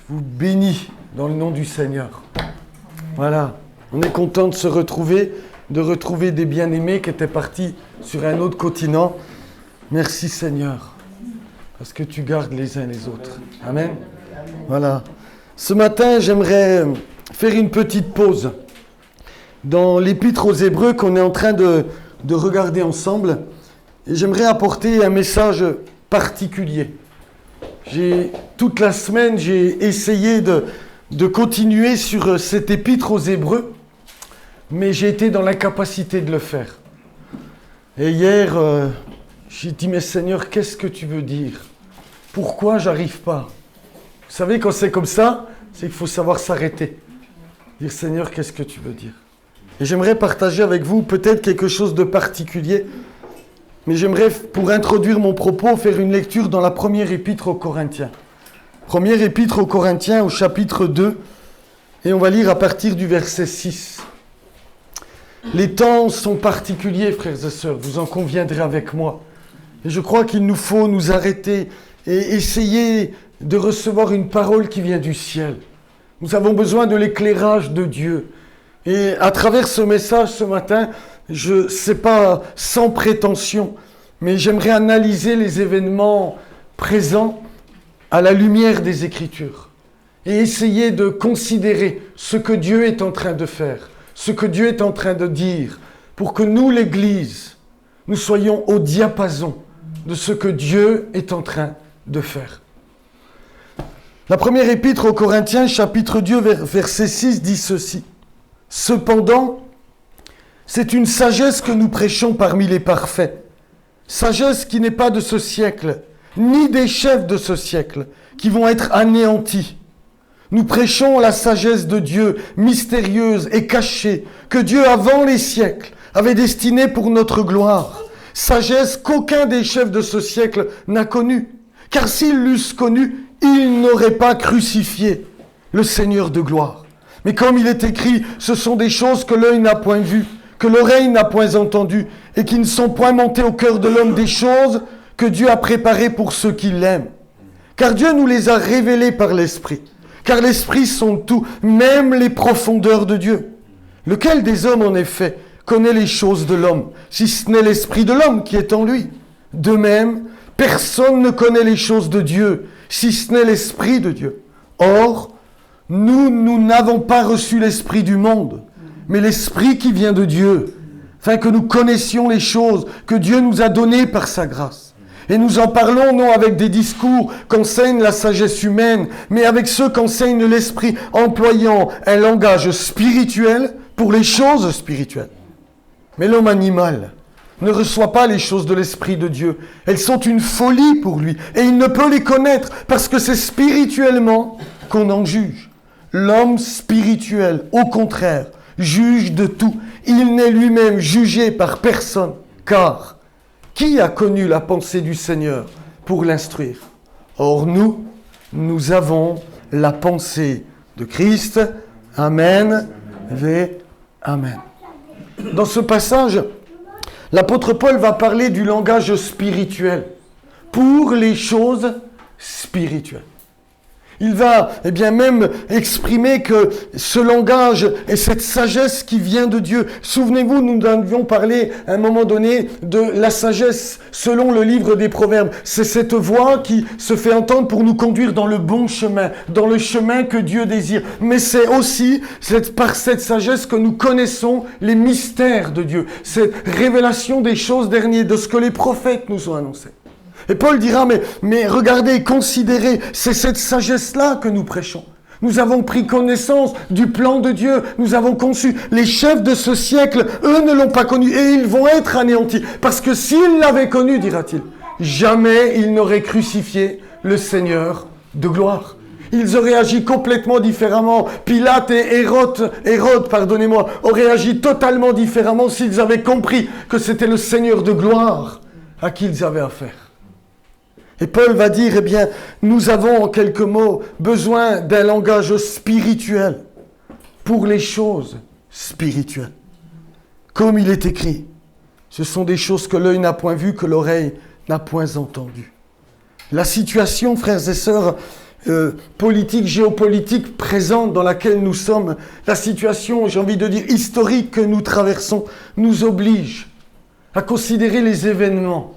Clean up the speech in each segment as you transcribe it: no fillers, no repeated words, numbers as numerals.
vous bénis dans le nom du Seigneur. Voilà, on est content de se retrouver, de retrouver des bien-aimés qui étaient partis sur un autre continent. Merci Seigneur, parce que tu gardes les uns les autres. Amen. Voilà. Ce matin, j'aimerais faire une petite pause dans l'Épître aux Hébreux qu'on est en train de regarder ensemble. Et j'aimerais apporter un message particulier. Toute la semaine, j'ai essayé de continuer sur cet Épître aux Hébreux, mais j'ai été dans l'incapacité de le faire. Et hier, j'ai dit, mais Seigneur, qu'est-ce que tu veux dire? Pourquoi j'arrive pas? Vous savez, quand c'est comme ça, c'est qu'il faut savoir s'arrêter. Dire, Seigneur, qu'est-ce que tu veux dire? Et j'aimerais partager avec vous peut-être quelque chose de particulier, mais j'aimerais, pour introduire mon propos, faire une lecture dans la première épître aux Corinthiens. Première épître aux Corinthiens au chapitre 2, et on va lire à partir du verset 6. Les temps sont particuliers, frères et sœurs, vous en conviendrez avec moi. Et je crois qu'il nous faut nous arrêter et essayer de recevoir une parole qui vient du ciel. Nous avons besoin de l'éclairage de Dieu. Et à travers ce message ce matin, je sais pas sans prétention, mais j'aimerais analyser les événements présents à la lumière des Écritures et essayer de considérer ce que Dieu est en train de faire, ce que Dieu est en train de dire, pour que nous, l'Église, nous soyons au diapason de ce que Dieu est en train de faire. La première épître aux Corinthiens, chapitre 2, verset 6, dit ceci. Cependant, c'est une sagesse que nous prêchons parmi les parfaits. Sagesse qui n'est pas de ce siècle, ni des chefs de ce siècle, qui vont être anéantis. Nous prêchons la sagesse de Dieu, mystérieuse et cachée, que Dieu, avant les siècles, avait destinée pour notre gloire. Sagesse qu'aucun des chefs de ce siècle n'a connue. Car s'ils l'eussent connue, ils n'auraient pas crucifié le Seigneur de gloire. Mais comme il est écrit, ce sont des choses que l'œil n'a point vues, que l'oreille n'a point entendues, et qui ne sont point montées au cœur de l'homme, des choses que Dieu a préparées pour ceux qui l'aiment. Car Dieu nous les a révélées par l'Esprit. Car l'Esprit sonde tout, même les profondeurs de Dieu. Lequel des hommes, en effet, connaît les choses de l'homme, si ce n'est l'Esprit de l'homme qui est en lui? De même, personne ne connaît les choses de Dieu, si ce n'est l'Esprit de Dieu. Or, nous n'avons pas reçu l'Esprit du monde, mais l'Esprit qui vient de Dieu, afin que nous connaissions les choses que Dieu nous a données par sa grâce. Et nous en parlons non avec des discours qu'enseigne la sagesse humaine, mais avec ceux qu'enseigne l'Esprit, employant un langage spirituel pour les choses spirituelles. Mais l'homme animal ne reçoit pas les choses de l'Esprit de Dieu. Elles sont une folie pour lui, et il ne peut les connaître, parce que c'est spirituellement qu'on en juge. L'homme spirituel, au contraire, juge de tout. Il n'est lui-même jugé par personne, car qui a connu la pensée du Seigneur pour l'instruire? Or nous avons la pensée de Christ. Amen et Amen. Dans ce passage, l'apôtre Paul va parler du langage spirituel pour les choses spirituelles. Il va même exprimer que ce langage et cette sagesse qui vient de Dieu. Souvenez-vous, nous avions parlé à un moment donné de la sagesse selon le livre des Proverbes. C'est cette voix qui se fait entendre pour nous conduire dans le bon chemin, dans le chemin que Dieu désire. Mais c'est aussi par cette sagesse que nous connaissons les mystères de Dieu. Cette révélation des choses dernières, de ce que les prophètes nous ont annoncé. Et Paul dira, mais regardez, considérez, c'est cette sagesse-là que nous prêchons. Nous avons pris connaissance du plan de Dieu, nous avons conçu. Les chefs de ce siècle, eux ne l'ont pas connu et ils vont être anéantis. Parce que s'ils l'avaient connu, dira-t-il, jamais ils n'auraient crucifié le Seigneur de gloire. Ils auraient agi complètement différemment. Pilate et Hérode, auraient agi totalement différemment s'ils avaient compris que c'était le Seigneur de gloire à qui ils avaient affaire. Et Paul va dire, nous avons en quelques mots besoin d'un langage spirituel pour les choses spirituelles. Comme il est écrit, ce sont des choses que l'œil n'a point vues, que l'oreille n'a point entendues. La situation, frères et sœurs, politique, géopolitique présente dans laquelle nous sommes, la situation, j'ai envie de dire, historique que nous traversons, nous oblige à considérer les événements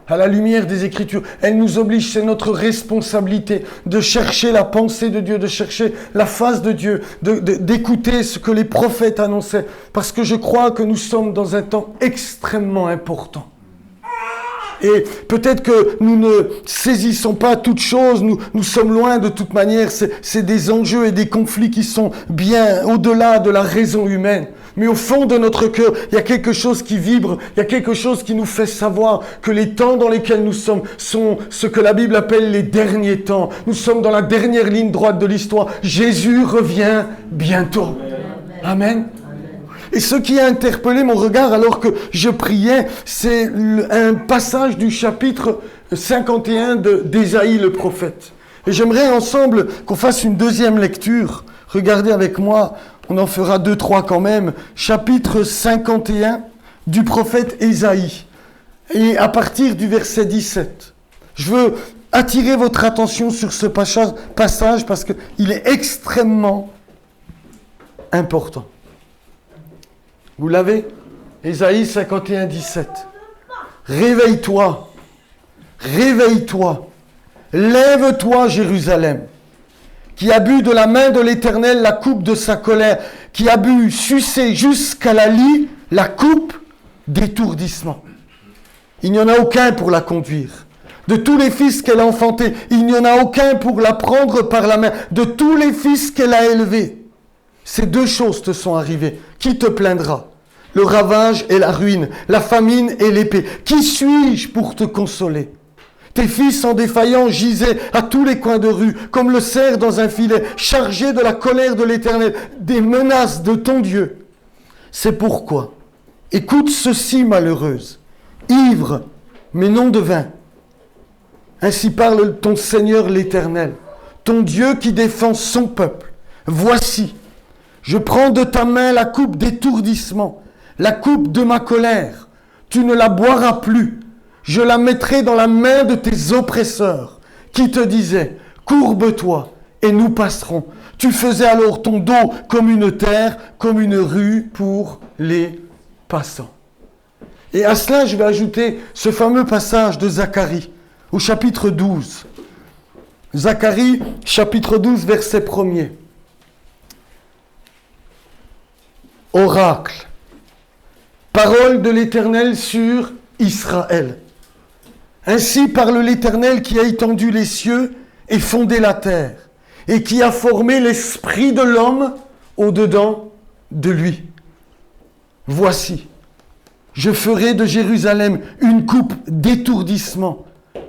à la lumière des Écritures. Elle nous oblige, c'est notre responsabilité de chercher la pensée de Dieu, de chercher la face de Dieu, d'écouter ce que les prophètes annonçaient, parce que je crois que nous sommes dans un temps extrêmement important. Et peut-être que nous ne saisissons pas toutes choses, nous sommes loin de toute manière, c'est des enjeux et des conflits qui sont bien au-delà de la raison humaine. Mais au fond de notre cœur, il y a quelque chose qui vibre, il y a quelque chose qui nous fait savoir que les temps dans lesquels nous sommes sont ce que la Bible appelle les derniers temps. Nous sommes dans la dernière ligne droite de l'histoire. Jésus revient bientôt. Amen. Et ce qui a interpellé mon regard alors que je priais, c'est un passage du chapitre 51 d'Ésaïe le prophète. Et j'aimerais ensemble qu'on fasse une deuxième lecture. Regardez avec moi, on en fera 2-3 quand même. Chapitre 51 du prophète Ésaïe. Et à partir du verset 17. Je veux attirer votre attention sur ce passage parce qu'il est extrêmement important. Vous l'avez? Ésaïe 51, 17. Réveille-toi, réveille-toi, lève-toi Jérusalem, qui a bu de la main de l'Éternel la coupe de sa colère, qui a bu, sucé jusqu'à la lie, la coupe d'étourdissement. Il n'y en a aucun pour la conduire. De tous les fils qu'elle a enfantés, il n'y en a aucun pour la prendre par la main. De tous les fils qu'elle a élevés, ces deux choses te sont arrivées. Qui te plaindra? Le ravage et la ruine, la famine et l'épée. Qui suis-je pour te consoler? Tes fils en défaillant gisaient à tous les coins de rue, comme le cerf dans un filet, chargé de la colère de l'Éternel, des menaces de ton Dieu. C'est pourquoi, écoute ceci, malheureuse, ivre, mais non de vin. Ainsi parle ton Seigneur l'Éternel, ton Dieu qui défend son peuple. Voici, je prends de ta main la coupe d'étourdissement, la coupe de ma colère. Tu ne la boiras plus. Je la mettrai dans la main de tes oppresseurs, qui te disaient, courbe-toi et nous passerons. Tu faisais alors ton dos comme une terre, comme une rue pour les passants. Et à cela, je vais ajouter ce fameux passage de Zacharie, au chapitre 12. Zacharie, chapitre 12, verset 1er. Oracle. Parole de l'Éternel sur Israël. Ainsi parle l'Éternel qui a étendu les cieux et fondé la terre, et qui a formé l'esprit de l'homme au-dedans de lui. Voici, je ferai de Jérusalem une coupe d'étourdissement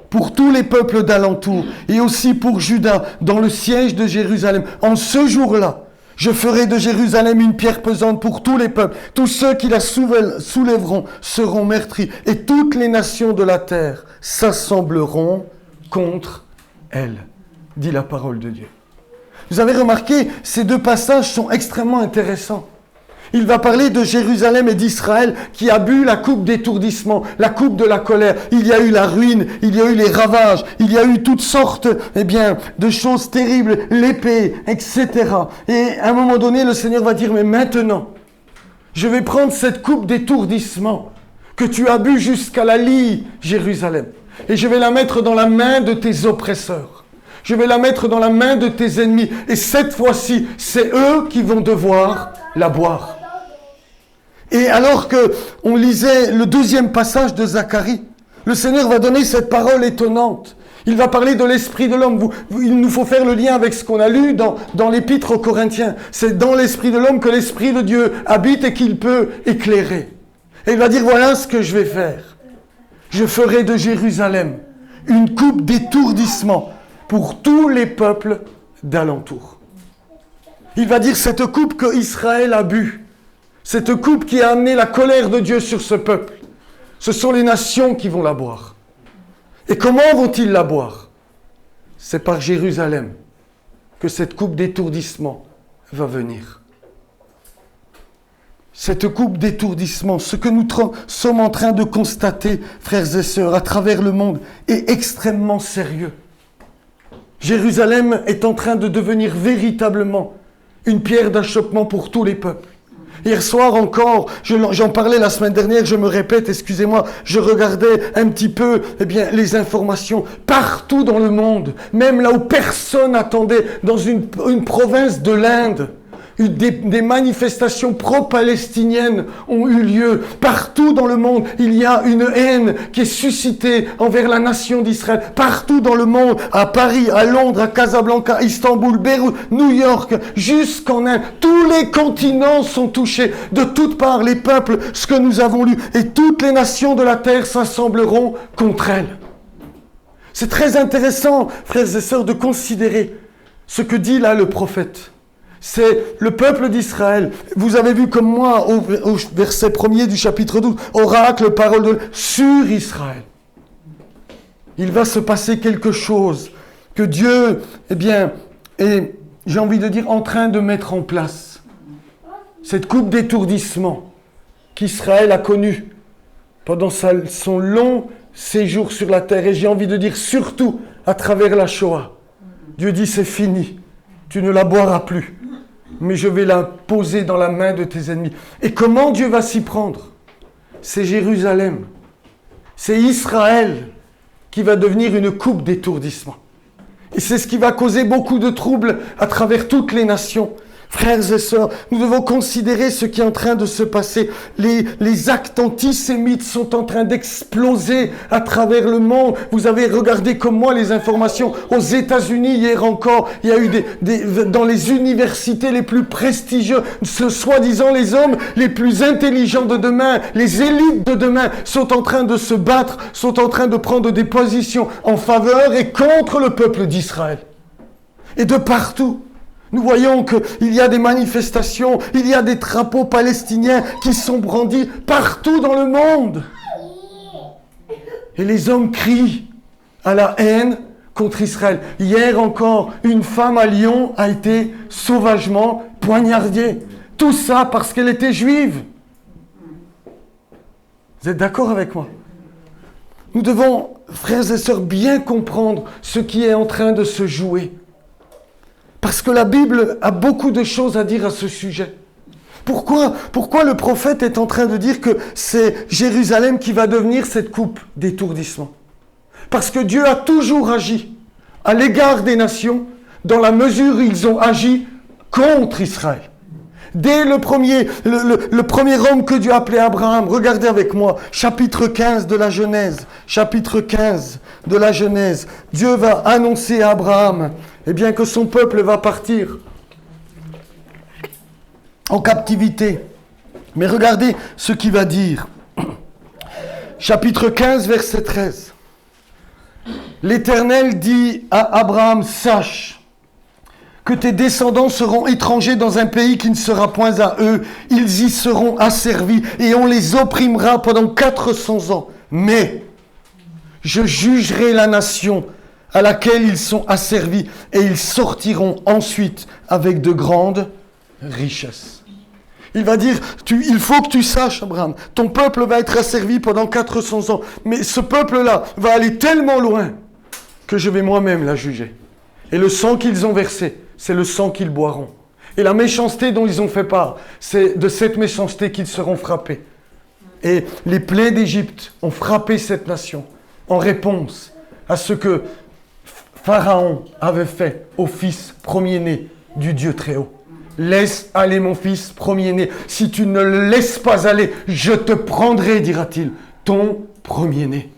pour tous les peuples d'alentour, et aussi pour Juda, dans le siège de Jérusalem. En ce jour-là, je ferai de Jérusalem une pierre pesante pour tous les peuples. Tous ceux qui la soulèveront seront meurtris. Et toutes les nations de la terre s'assembleront contre elle, dit la parole de Dieu. Vous avez remarqué, ces deux passages sont extrêmement intéressants. Il va parler de Jérusalem et d'Israël qui a bu la coupe d'étourdissement, la coupe de la colère. Il y a eu la ruine, il y a eu les ravages, il y a eu toutes sortes de choses terribles, l'épée, etc. Et à un moment donné, le Seigneur va dire, mais maintenant, je vais prendre cette coupe d'étourdissement que tu as bu jusqu'à la lie, Jérusalem, et je vais la mettre dans la main de tes oppresseurs. Je vais la mettre dans la main de tes ennemis. Et cette fois-ci, c'est eux qui vont devoir la boire. Et alors qu'on lisait le deuxième passage de Zacharie, le Seigneur va donner cette parole étonnante. Il va parler de l'esprit de l'homme. Il nous faut faire le lien avec ce qu'on a lu dans l'épître aux Corinthiens. C'est dans l'esprit de l'homme que l'esprit de Dieu habite et qu'il peut éclairer. Et il va dire, voilà ce que je vais faire. Je ferai de Jérusalem une coupe d'étourdissement pour tous les peuples d'alentour. Il va dire, cette coupe que Israël a bu, cette coupe qui a amené la colère de Dieu sur ce peuple, ce sont les nations qui vont la boire. Et comment vont-ils la boire? C'est par Jérusalem que cette coupe d'étourdissement va venir. Cette coupe d'étourdissement, ce que nous sommes en train de constater, frères et sœurs, à travers le monde, est extrêmement sérieux. Jérusalem est en train de devenir véritablement une pierre d'achoppement pour tous les peuples. Hier soir encore, j'en parlais la semaine dernière, je me répète, excusez-moi, je regardais un petit peu les informations partout dans le monde, même là où personne n'attendait, dans une province de l'Inde. Des manifestations pro-palestiniennes ont eu lieu. Partout dans le monde, il y a une haine qui est suscitée envers la nation d'Israël. Partout dans le monde, à Paris, à Londres, à Casablanca, à Istanbul, Beyrouth, New York, jusqu'en Inde. Tous les continents sont touchés. De toutes parts, les peuples, ce que nous avons lu, et toutes les nations de la terre s'assembleront contre elle. C'est très intéressant, frères et sœurs, de considérer ce que dit là le prophète. C'est le peuple d'Israël. Vous avez vu comme moi au verset 1er du chapitre 12, oracle, parole de sur Israël. Il va se passer quelque chose que Dieu, est, j'ai envie de dire, en train de mettre en place. Cette coupe d'étourdissement qu'Israël a connue pendant son long séjour sur la terre. Et j'ai envie de dire surtout à travers la Shoah. Dieu dit c'est fini, tu ne la boiras plus. Mais je vais la poser dans la main de tes ennemis. Et comment Dieu va s'y prendre? C'est Jérusalem. C'est Israël qui va devenir une coupe d'étourdissement. Et c'est ce qui va causer beaucoup de troubles à travers toutes les nations. Frères et sœurs, nous devons considérer ce qui est en train de se passer. Les actes antisémites sont en train d'exploser à travers le monde. Vous avez regardé comme moi les informations. Aux États-Unis, hier encore, il y a eu dans les universités les plus prestigieuses, soi-disant les hommes les plus intelligents de demain, les élites de demain sont en train de se battre, sont en train de prendre des positions en faveur et contre le peuple d'Israël. Et de partout. Nous voyons qu'il y a des manifestations, il y a des drapeaux palestiniens qui sont brandis partout dans le monde. Et les hommes crient à la haine contre Israël. Hier encore, une femme à Lyon a été sauvagement poignardée. Tout ça parce qu'elle était juive. Vous êtes d'accord avec moi? Nous devons, frères et sœurs, bien comprendre ce qui est en train de se jouer. Parce que la Bible a beaucoup de choses à dire à ce sujet. Pourquoi le prophète est en train de dire que c'est Jérusalem qui va devenir cette coupe d'étourdissement? Parce que Dieu a toujours agi à l'égard des nations dans la mesure où ils ont agi contre Israël. Dès le premier homme que Dieu a appelé Abraham, regardez avec moi, chapitre 15 de la Genèse. Chapitre 15 de la Genèse. Dieu va annoncer à Abraham que son peuple va partir en captivité. Mais regardez ce qu'il va dire. Chapitre 15, verset 13. L'Éternel dit à Abraham, sache que tes descendants seront étrangers dans un pays qui ne sera point à eux. Ils y seront asservis et on les opprimera pendant 400 ans. Mais je jugerai la nation à laquelle ils sont asservis et ils sortiront ensuite avec de grandes richesses. Il va dire, il faut que tu saches, Abraham, ton peuple va être asservi pendant 400 ans. Mais ce peuple-là va aller tellement loin que je vais moi-même la juger. Et le sang qu'ils ont versé, c'est le sang qu'ils boiront. Et la méchanceté dont ils ont fait part, c'est de cette méchanceté qu'ils seront frappés. Et les plaies d'Égypte ont frappé cette nation en réponse à ce que Pharaon avait fait au fils premier-né du Dieu Très-Haut. Laisse aller mon fils premier-né. Si tu ne le laisses pas aller, je te prendrai, dira-t-il, ton premier-né.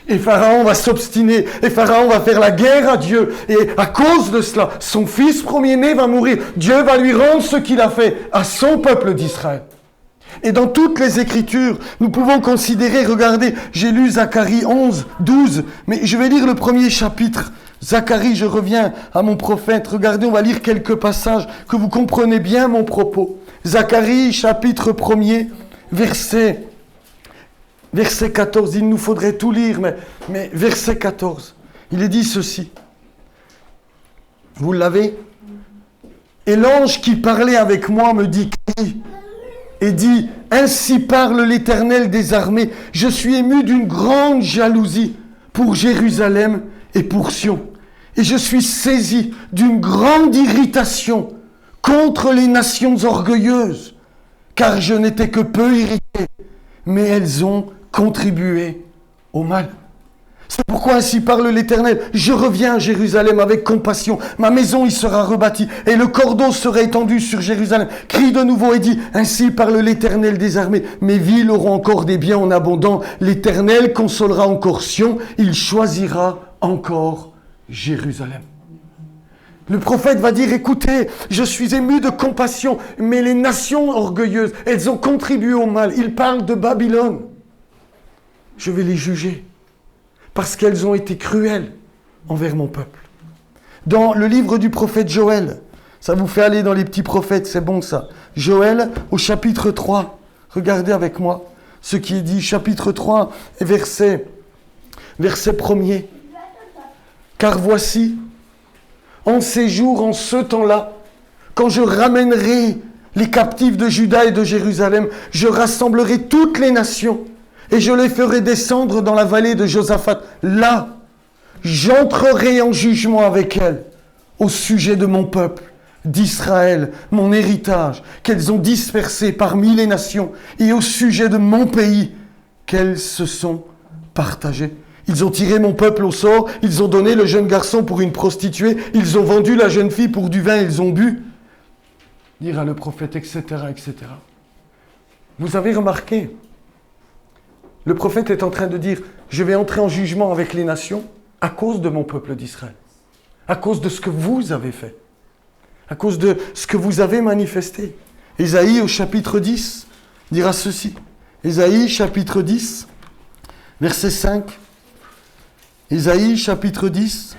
Et Pharaon va s'obstiner, et Pharaon va faire la guerre à Dieu. Et à cause de cela, son fils premier-né va mourir. Dieu va lui rendre ce qu'il a fait à son peuple d'Israël. Et dans toutes les Écritures, nous pouvons considérer, regardez, j'ai lu Zacharie 11, 12, mais je vais lire le premier chapitre. Zacharie, je reviens à mon prophète. Regardez, on va lire quelques passages que vous comprenez bien mon propos. Zacharie, chapitre 1er, verset 14. Il nous faudrait tout lire, mais verset 14. Il est dit ceci. Vous l'avez? Et l'ange qui parlait avec moi me dit, et dit, ainsi parle l'Éternel des armées, je suis ému d'une grande jalousie pour Jérusalem et pour Sion. Et je suis saisi d'une grande irritation contre les nations orgueilleuses, car je n'étais que peu irrité, mais elles ont contribué au mal. C'est pourquoi ainsi parle l'Éternel. Je reviens à Jérusalem avec compassion. Ma maison y sera rebâtie et le cordeau sera étendu sur Jérusalem. Crie de nouveau et dit, ainsi parle l'Éternel des armées. Mes villes auront encore des biens en abondant. L'Éternel consolera encore Sion. Il choisira encore Jérusalem. Le prophète va dire, écoutez, je suis ému de compassion, mais les nations orgueilleuses, elles ont contribué au mal. Il parle de Babylone. Je vais les juger. Parce qu'elles ont été cruelles envers mon peuple. Dans le livre du prophète Joël, ça vous fait aller dans les petits prophètes, c'est bon ça. Joël au chapitre 3, regardez avec moi ce qui est dit, chapitre 3, verset 1er. Car voici, en ces jours, en ce temps-là, quand je ramènerai les captifs de Juda et de Jérusalem, je rassemblerai toutes les nations et je les ferai descendre dans la vallée de Josaphat. Là, j'entrerai en jugement avec elles au sujet de mon peuple, d'Israël, mon héritage, qu'elles ont dispersé parmi les nations, et au sujet de mon pays, qu'elles se sont partagées. Ils ont tiré mon peuple au sort, ils ont donné le jeune garçon pour une prostituée, ils ont vendu la jeune fille pour du vin, ils ont bu. Dira le prophète, etc., etc. Vous avez remarqué, le prophète est en train de dire, je vais entrer en jugement avec les nations à cause de mon peuple d'Israël, à cause de ce que vous avez fait, à cause de ce que vous avez manifesté. Ésaïe au chapitre 10 dira ceci. Ésaïe chapitre 10, verset 5. Ésaïe chapitre 10,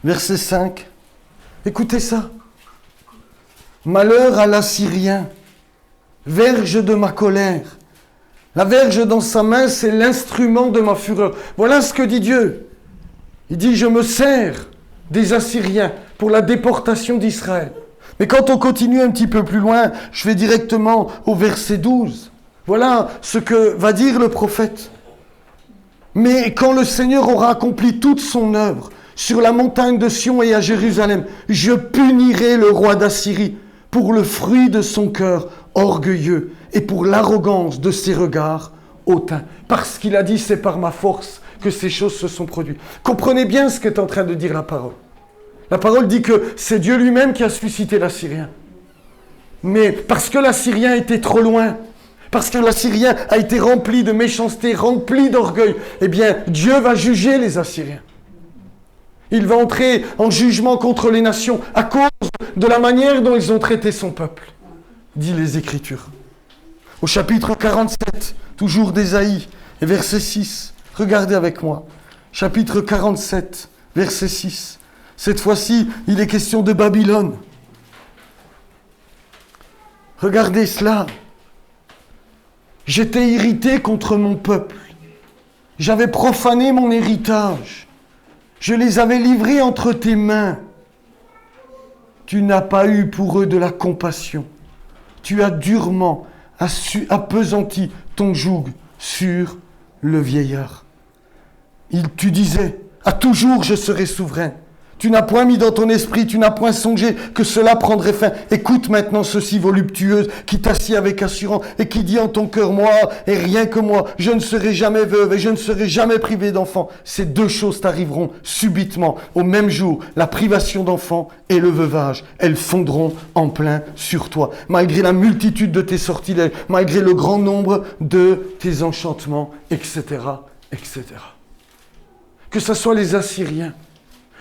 verset 5. Écoutez ça. Malheur à l'Assyrien, verge de ma colère. La verge dans sa main, c'est l'instrument de ma fureur. Voilà ce que dit Dieu. Il dit, je me sers des Assyriens pour la déportation d'Israël. Mais quand on continue un petit peu plus loin, je vais directement au verset 12. Voilà ce que va dire le prophète. Mais quand le Seigneur aura accompli toute son œuvre sur la montagne de Sion et à Jérusalem, je punirai le roi d'Assyrie pour le fruit de son cœur orgueilleux et pour l'arrogance de ses regards hautains. Parce qu'il a dit, c'est par ma force que ces choses se sont produites. Comprenez bien ce qu'est en train de dire la parole. La parole dit que c'est Dieu lui-même qui a suscité l'Assyrien. Mais parce que l'Assyrien était trop loin, parce que l'Assyrien a été rempli de méchanceté, rempli d'orgueil, eh bien, Dieu va juger les Assyriens. Il va entrer en jugement contre les nations à cause de la manière dont ils ont traité son peuple, dit les Écritures. Au chapitre 47, toujours d'Ésaïe, et verset 6, regardez avec moi. Chapitre 47, verset 6. Cette fois-ci, il est question de Babylone. Regardez cela. J'étais irrité contre mon peuple. J'avais profané mon héritage. Je les avais livrés entre tes mains. Tu n'as pas eu pour eux de la compassion. Tu as durement appesanti ton joug sur le vieillard. Tu disais, à toujours je serai souverain. Tu n'as point mis dans ton esprit, tu n'as point songé que cela prendrait fin. Écoute maintenant ceci, voluptueuse, qui t'assied avec assurance et qui dit en ton cœur, moi et rien que moi, je ne serai jamais veuve et je ne serai jamais privée d'enfants. Ces deux choses t'arriveront subitement, au même jour, la privation d'enfants et le veuvage. Elles fondront en plein sur toi, malgré la multitude de tes sortilèges, malgré le grand nombre de tes enchantements, etc., etc. Que ce soit les Assyriens,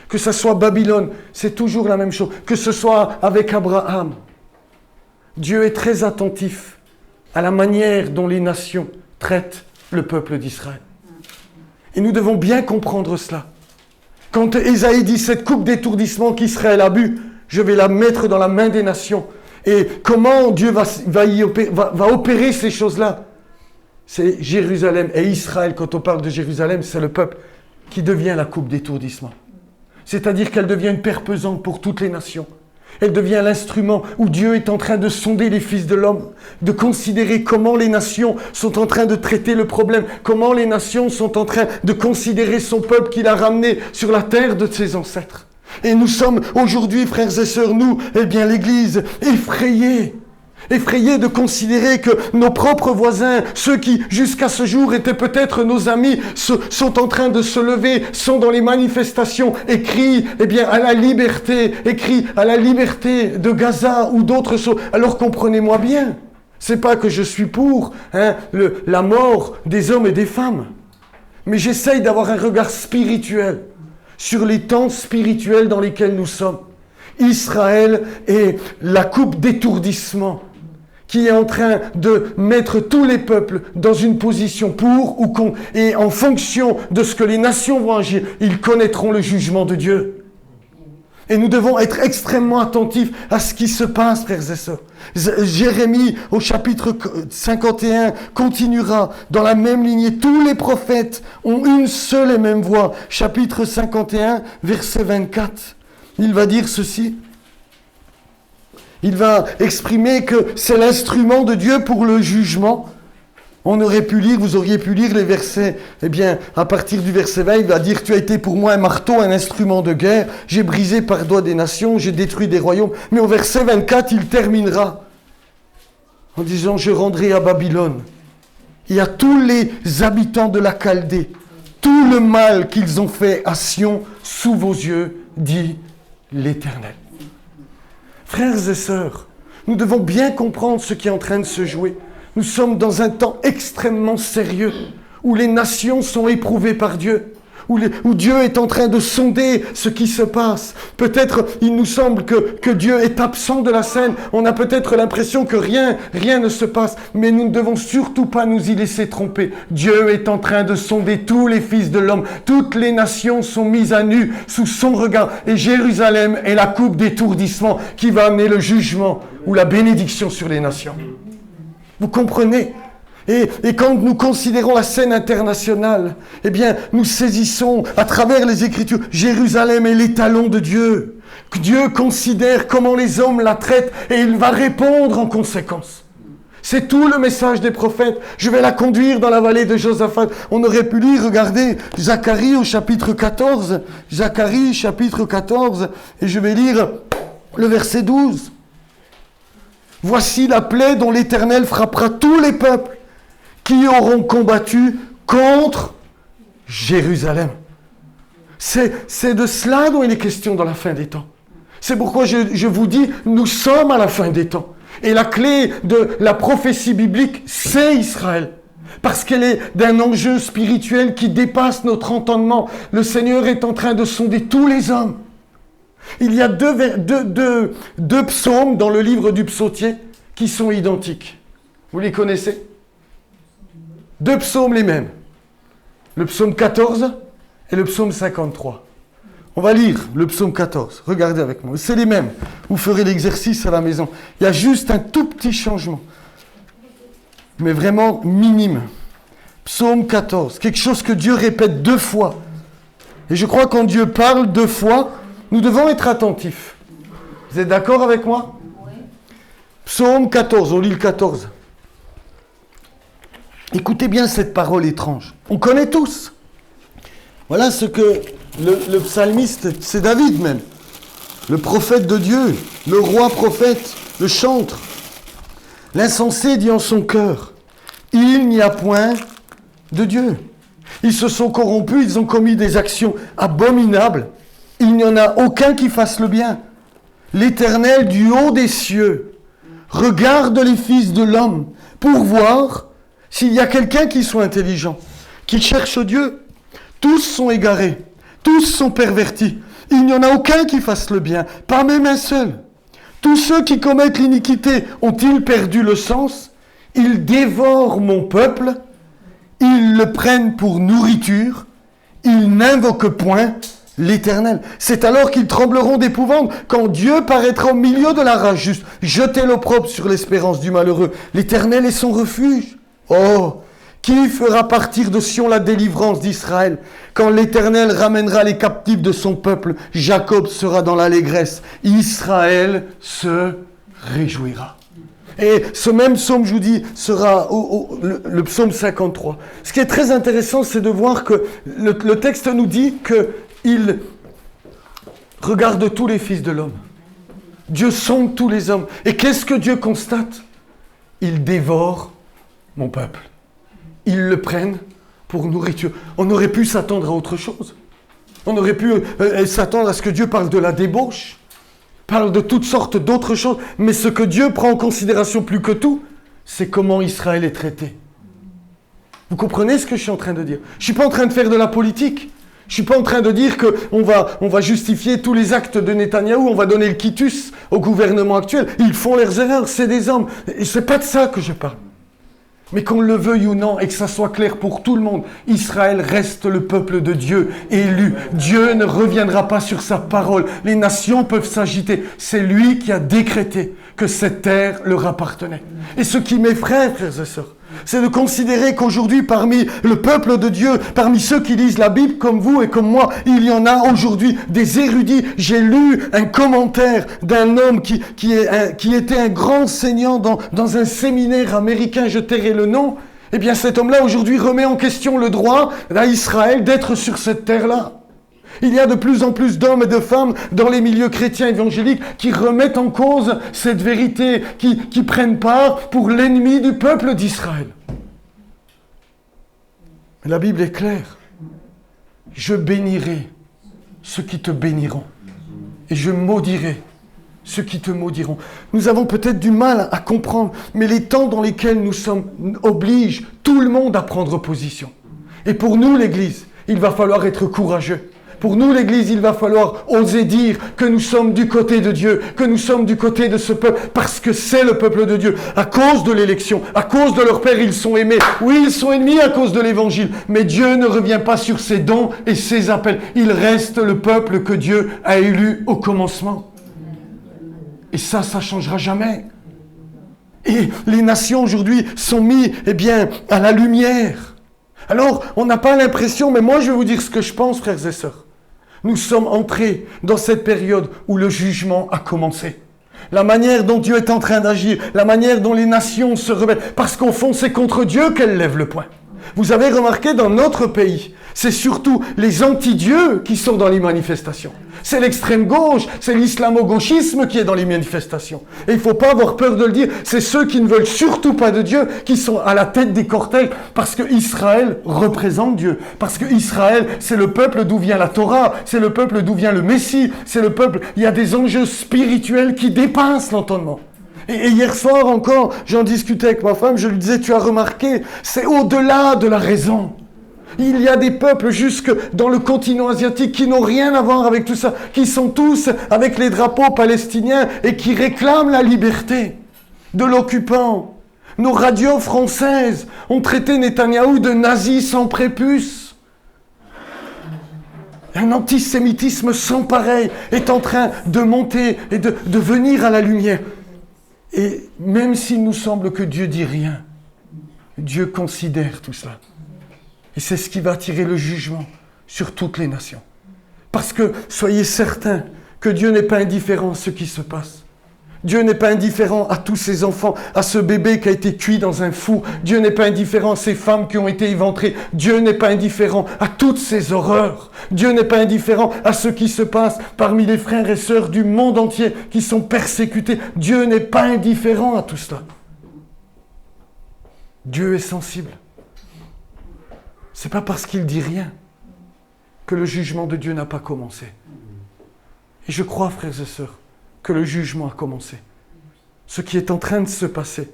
que ce soit Babylone, c'est toujours la même chose. Que ce soit avec Abraham. Dieu est très attentif à la manière dont les nations traitent le peuple d'Israël. Et nous devons bien comprendre cela. Quand Ésaïe dit, cette coupe d'étourdissement qu'Israël a bu, je vais la mettre dans la main des nations. Et comment Dieu va opérer ces choses-là? C'est Jérusalem et Israël. Quand on parle de Jérusalem, c'est le peuple qui devient la coupe d'étourdissement. C'est-à-dire qu'elle devient une pierre pesante pour toutes les nations. Elle devient l'instrument où Dieu est en train de sonder les fils de l'homme, de considérer comment les nations sont en train de traiter le problème, comment les nations sont en train de considérer son peuple qu'il a ramené sur la terre de ses ancêtres. Et nous sommes aujourd'hui, frères et sœurs, nous, l'Église, effrayés de considérer que nos propres voisins, ceux qui jusqu'à ce jour étaient peut-être nos amis, sont en train de se lever, sont dans les manifestations et crient à la liberté, de Gaza ou d'autres choses. Alors comprenez-moi bien, c'est pas que je suis pour la mort des hommes et des femmes, mais j'essaye d'avoir un regard spirituel sur les temps spirituels dans lesquels nous sommes. Israël est la coupe d'étourdissement qui est en train de mettre tous les peuples dans une position pour ou contre. Et en fonction de ce que les nations vont agir, ils connaîtront le jugement de Dieu. Et nous devons être extrêmement attentifs à ce qui se passe, frères et sœurs. Jérémie, au chapitre 51, continuera dans la même lignée. Tous les prophètes ont une seule et même voix. Chapitre 51, verset 24. Il va dire ceci. Il va exprimer que c'est l'instrument de Dieu pour le jugement. On aurait pu lire, vous auriez pu lire les versets, à partir du verset 20, il va dire « Tu as été pour moi un marteau, un instrument de guerre, j'ai brisé par doigt des nations, j'ai détruit des royaumes. » Mais au verset 24, il terminera en disant « Je rendrai à Babylone et à tous les habitants de la Chaldée tout le mal qu'ils ont fait à Sion sous vos yeux, dit l'Éternel. » Frères et sœurs, nous devons bien comprendre ce qui est en train de se jouer. Nous sommes dans un temps extrêmement sérieux, où les nations sont éprouvées par Dieu, où Dieu est en train de sonder ce qui se passe. Peut-être, il nous semble que Dieu est absent de la scène. On a peut-être l'impression que rien ne se passe. Mais nous ne devons surtout pas nous y laisser tromper. Dieu est en train de sonder tous les fils de l'homme. Toutes les nations sont mises à nu sous son regard. Et Jérusalem est la coupe d'étourdissement qui va amener le jugement ou la bénédiction sur les nations. Vous comprenez ? Et quand nous considérons la scène internationale, nous saisissons à travers les Écritures, Jérusalem est l'étalon de Dieu. Dieu considère comment les hommes la traitent et il va répondre en conséquence. C'est tout le message des prophètes. Je vais la conduire dans la vallée de Josaphat. On aurait pu lire, regardez, Zacharie au chapitre 14. Zacharie, chapitre 14, et je vais lire le verset 12. Voici la plaie dont l'Éternel frappera tous les peuples qui auront combattu contre Jérusalem. C'est de cela dont il est question dans la fin des temps. C'est pourquoi je vous dis, nous sommes à la fin des temps. Et la clé de la prophétie biblique, c'est Israël. Parce qu'elle est d'un enjeu spirituel qui dépasse notre entendement. Le Seigneur est en train de sonder tous les hommes. Il y a deux psaumes dans le livre du psautier qui sont identiques. Vous les connaissez ? Deux psaumes les mêmes. Le psaume 14 et le psaume 53. On va lire le psaume 14. Regardez avec moi. C'est les mêmes. Vous ferez l'exercice à la maison. Il y a juste un tout petit changement. Mais vraiment minime. Psaume 14. Quelque chose que Dieu répète 2 fois. Et je crois que quand Dieu parle 2 fois, nous devons être attentifs. Vous êtes d'accord avec moi ? Oui. Psaume 14. On lit le 14. Écoutez bien cette parole étrange. On connaît tous. Voilà ce que le psalmiste, c'est David même, le prophète de Dieu, le roi prophète, le chantre. L'insensé dit en son cœur, il n'y a point de Dieu. Ils se sont corrompus, ils ont commis des actions abominables. Il n'y en a aucun qui fasse le bien. L'Éternel du haut des cieux regarde les fils de l'homme pour voir s'il y a quelqu'un qui soit intelligent, qui cherche Dieu. Tous sont égarés, tous sont pervertis. Il n'y en a aucun qui fasse le bien, pas même un seul. Tous ceux qui commettent l'iniquité ont-ils perdu le sens ? Ils dévorent mon peuple, ils le prennent pour nourriture, ils n'invoquent point l'Éternel. C'est alors qu'ils trembleront d'épouvante quand Dieu paraîtra au milieu de la rage juste, jeter l'opprobre sur l'espérance du malheureux. L'Éternel est son refuge. Oh, Qui fera partir de Sion la délivrance d'Israël? Quand l'Éternel ramènera les captifs de son peuple, Jacob sera dans l'allégresse, Israël se réjouira. Et ce même psaume, je vous dis, sera le psaume 53. Ce qui est très intéressant, c'est de voir que le texte nous dit qu'il regarde tous les fils de l'homme. Dieu sonde tous les hommes. Et qu'est-ce que Dieu constate? Il dévore mon peuple. Ils le prennent pour nourriture. On aurait pu s'attendre à autre chose. On aurait pu s'attendre à ce que Dieu parle de la débauche, parle de toutes sortes d'autres choses. Mais ce que Dieu prend en considération plus que tout, c'est comment Israël est traité. Vous comprenez ce que je suis en train de dire? Je ne suis pas en train de faire de la politique. Je ne suis pas en train de dire qu'on va justifier tous les actes de Netanyahou, on va donner le quitus au gouvernement actuel. Ils font leurs erreurs, c'est des hommes. Et ce n'est pas de ça que je parle. Mais qu'on le veuille ou non, et que ça soit clair pour tout le monde, Israël reste le peuple de Dieu, élu. Dieu ne reviendra pas sur sa parole. Les nations peuvent s'agiter. C'est lui qui a décrété que cette terre leur appartenait. Et ce qui m'effraie, frères et sœurs, c'est de considérer qu'aujourd'hui, parmi le peuple de Dieu, parmi ceux qui lisent la Bible comme vous et comme moi, il y en a aujourd'hui des érudits. J'ai lu un commentaire d'un homme qui était un grand enseignant dans un séminaire américain, je tairai le nom. Eh bien, cet homme-là, aujourd'hui, remet en question le droit à Israël d'être sur cette terre-là. Il y a de plus en plus d'hommes et de femmes dans les milieux chrétiens évangéliques qui remettent en cause cette vérité, qui prennent part pour l'ennemi du peuple d'Israël. Mais la Bible est claire. Je bénirai ceux qui te béniront et je maudirai ceux qui te maudiront. Nous avons peut-être du mal à comprendre, mais les temps dans lesquels nous sommes obligent tout le monde à prendre position. Et pour nous, l'Église, il va falloir être courageux. Pour nous, l'Église, il va falloir oser dire que nous sommes du côté de Dieu, que nous sommes du côté de ce peuple, parce que c'est le peuple de Dieu. À cause de l'élection, à cause de leur Père, ils sont aimés. Oui, ils sont ennemis à cause de l'Évangile, mais Dieu ne revient pas sur ses dons et ses appels. Il reste le peuple que Dieu a élu au commencement. Et ça ne changera jamais. Et les nations aujourd'hui sont mises, à la lumière. Alors, on n'a pas l'impression, mais moi je vais vous dire ce que je pense, frères et sœurs. Nous sommes entrés dans cette période où le jugement a commencé. La manière dont Dieu est en train d'agir, la manière dont les nations se rebellent, parce qu'au fond, c'est contre Dieu qu'elles lèvent le poing. Vous avez remarqué dans notre pays, c'est surtout les anti-dieux qui sont dans les manifestations. C'est l'extrême gauche, c'est l'islamo-gauchisme qui est dans les manifestations. Et il ne faut pas avoir peur de le dire, c'est ceux qui ne veulent surtout pas de Dieu qui sont à la tête des cortèges, parce que Israël représente Dieu. Parce que Israël, c'est le peuple d'où vient la Torah, c'est le peuple d'où vient le Messie, c'est le peuple, il y a des enjeux spirituels qui dépassent l'entendement. Et hier soir encore, j'en discutais avec ma femme, je lui disais, tu as remarqué, c'est au-delà de la raison. Il y a des peuples jusque dans le continent asiatique qui n'ont rien à voir avec tout ça, qui sont tous avec les drapeaux palestiniens et qui réclament la liberté de l'occupant. Nos radios françaises ont traité Netanyahou de nazi sans prépuce. Un antisémitisme sans pareil est en train de monter et de venir à la lumière. Et même s'il nous semble que Dieu dit rien, Dieu considère tout cela. Et c'est ce qui va attirer le jugement sur toutes les nations. Parce que soyez certains que Dieu n'est pas indifférent à ce qui se passe. Dieu n'est pas indifférent à tous ces enfants, à ce bébé qui a été cuit dans un four. Dieu n'est pas indifférent à ces femmes qui ont été éventrées. Dieu n'est pas indifférent à toutes ces horreurs. Dieu n'est pas indifférent à ce qui se passe parmi les frères et sœurs du monde entier qui sont persécutés. Dieu n'est pas indifférent à tout cela. Dieu est sensible. C'est pas parce qu'il dit rien que le jugement de Dieu n'a pas commencé. Et je crois, frères et sœurs, que le jugement a commencé. Ce qui est en train de se passer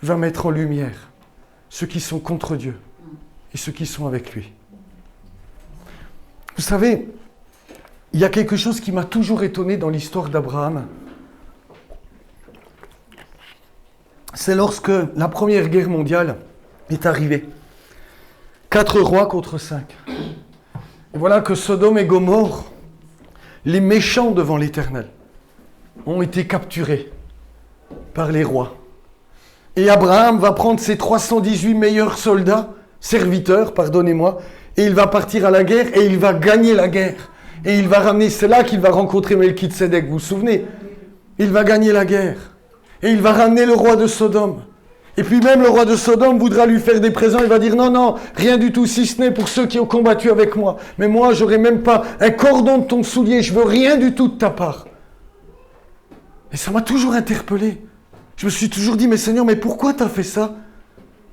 va mettre en lumière ceux qui sont contre Dieu et ceux qui sont avec lui. Vous savez, il y a quelque chose qui m'a toujours étonné dans l'histoire d'Abraham. C'est lorsque la Première Guerre mondiale est arrivée. 4 rois contre 5. Et voilà que Sodome et Gomorrhe, les méchants devant l'Éternel, ont été capturés par les rois. Et Abraham va prendre ses 318 meilleurs soldats, serviteurs, pardonnez-moi, et il va partir à la guerre et il va gagner la guerre. Et il va ramener, c'est là qu'il va rencontrer Melchisedec, vous vous souvenez? Il va gagner la guerre. Et il va ramener le roi de Sodome. Et puis même le roi de Sodome voudra lui faire des présents, il va dire non, non, rien du tout, si ce n'est pour ceux qui ont combattu avec moi. Mais moi, j'aurai même pas un cordon de ton soulier, je veux rien du tout de ta part. Et ça m'a toujours interpellé. Je me suis toujours dit, mais Seigneur, mais pourquoi tu as fait ça?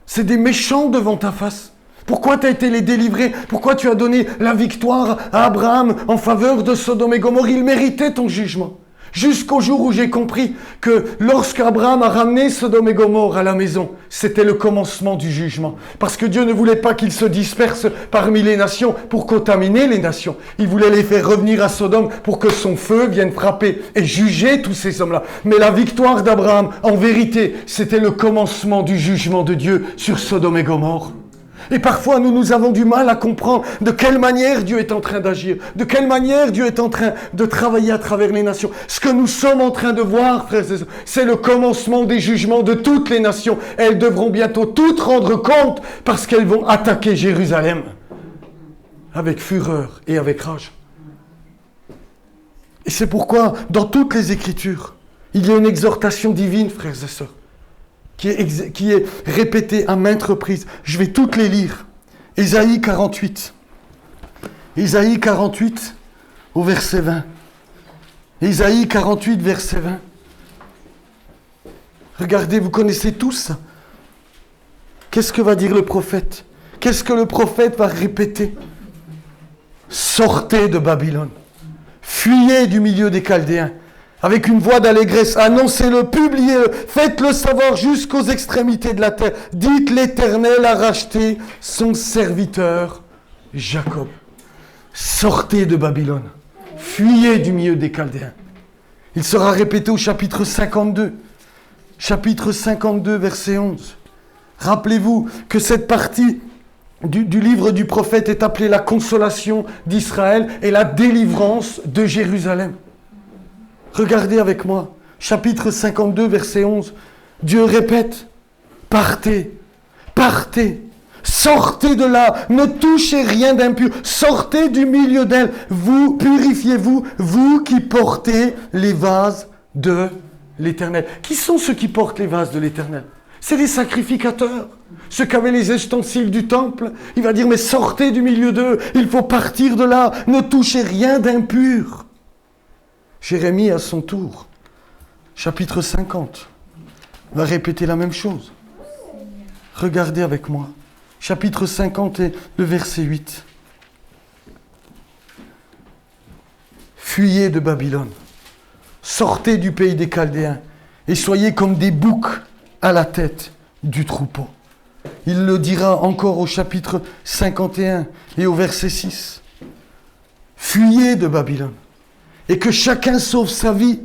C'est des méchants devant ta face. Pourquoi tu as été les délivrer? Pourquoi tu as donné la victoire à Abraham en faveur de Sodome et Gomorrhe? Il méritait ton jugement. Jusqu'au jour où j'ai compris que lorsqu'Abraham a ramené Sodome et Gomorrhe à la maison, c'était le commencement du jugement. Parce que Dieu ne voulait pas qu'ils se dispersent parmi les nations pour contaminer les nations. Il voulait les faire revenir à Sodome pour que son feu vienne frapper et juger tous ces hommes-là. Mais la victoire d'Abraham, en vérité, c'était le commencement du jugement de Dieu sur Sodome et Gomorrhe. Et parfois, nous avons du mal à comprendre de quelle manière Dieu est en train d'agir, de quelle manière Dieu est en train de travailler à travers les nations. Ce que nous sommes en train de voir, frères et sœurs, c'est le commencement des jugements de toutes les nations. Elles devront bientôt toutes rendre compte parce qu'elles vont attaquer Jérusalem avec fureur et avec rage. Et c'est pourquoi, dans toutes les Écritures, il y a une exhortation divine, frères et sœurs, qui est répétée à maintes reprises. Je vais toutes les lire. Ésaïe 48. Ésaïe 48 au verset 20. Ésaïe 48, verset 20. Regardez, vous connaissez tous ça. Qu'est-ce que va dire le prophète? Qu'est-ce que le prophète va répéter? Sortez de Babylone. Fuyez du milieu des Chaldéens. Avec une voix d'allégresse, annoncez-le, publiez-le, faites-le savoir jusqu'aux extrémités de la terre. Dites, l'Éternel a racheté son serviteur Jacob. Sortez de Babylone, fuyez du milieu des Chaldéens. Il sera répété au chapitre 52. Chapitre 52, verset 11. Rappelez-vous que cette partie du livre du prophète est appelée la consolation d'Israël et la délivrance de Jérusalem. Regardez avec moi, chapitre 52, verset 11. Dieu répète, partez, partez, sortez de là, ne touchez rien d'impur, sortez du milieu d'elle, vous purifiez-vous, vous qui portez les vases de l'Éternel. Qui sont ceux qui portent les vases de l'Éternel? C'est les sacrificateurs, ceux qui avaient les ustensiles du temple. Il va dire, mais sortez du milieu d'eux, il faut partir de là, ne touchez rien d'impur. Jérémie, à son tour, chapitre 50, va répéter la même chose. Regardez avec moi. Chapitre 50 et le verset 8. Fuyez de Babylone, sortez du pays des Chaldéens et soyez comme des boucs à la tête du troupeau. Il le dira encore au chapitre 51 et au verset 6. Fuyez de Babylone. Et que chacun sauve sa vie,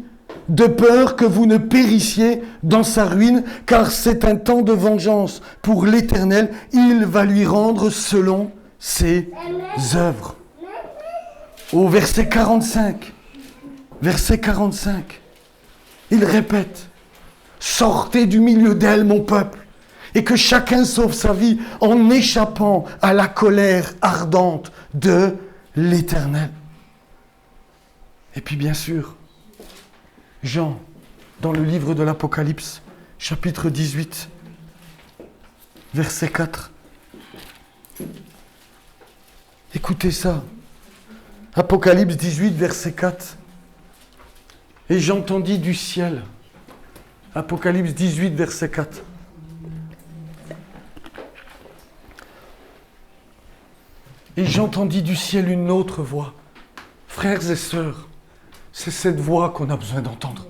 de peur que vous ne périssiez dans sa ruine, car c'est un temps de vengeance pour l'Éternel, il va lui rendre selon ses œuvres. Au verset 45, il répète, sortez du milieu d'elle, mon peuple, et que chacun sauve sa vie en échappant à la colère ardente de l'Éternel. Et puis bien sûr, Jean, dans le livre de l'Apocalypse, chapitre 18, verset 4. Écoutez ça. Apocalypse 18, verset 4. Et j'entendis du ciel. Apocalypse 18, verset 4. Et j'entendis du ciel une autre voix. Frères et sœurs, c'est cette voix qu'on a besoin d'entendre.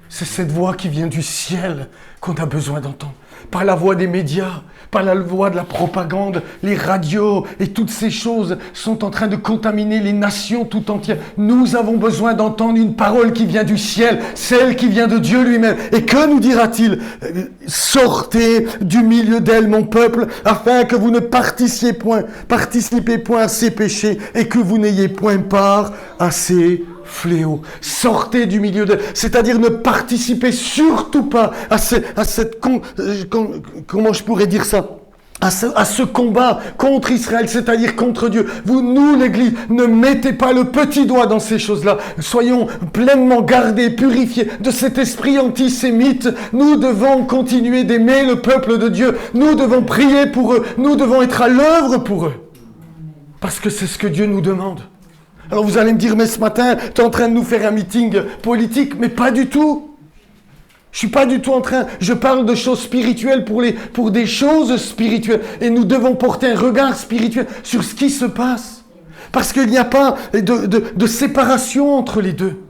C'est cette voix qui vient du ciel qu'on a besoin d'entendre. Pas la voix des médias, pas la voix de la propagande, les radios et toutes ces choses sont en train de contaminer les nations tout entières. Nous avons besoin d'entendre une parole qui vient du ciel, celle qui vient de Dieu lui-même. Et que nous dira-t-il? Sortez du milieu d'elle, mon peuple, afin que vous ne participez point à ses péchés et que vous n'ayez point part à ses fléau. Sortez du milieu d'elle. C'est-à-dire ne participez surtout pas à cette comment je pourrais dire ça, à ce combat contre Israël, c'est-à-dire contre Dieu. Nous, l'Église, ne mettez pas le petit doigt dans ces choses-là. Soyons pleinement gardés, purifiés de cet esprit antisémite. Nous devons continuer d'aimer le peuple de Dieu. Nous devons prier pour eux. Nous devons être à l'œuvre pour eux. Parce que c'est ce que Dieu nous demande. Alors vous allez me dire, mais ce matin, tu es en train de nous faire un meeting politique, mais pas du tout. Je suis pas du tout je parle de choses spirituelles pour des choses spirituelles. Et nous devons porter un regard spirituel sur ce qui se passe. Parce qu'il n'y a pas de séparation entre les deux.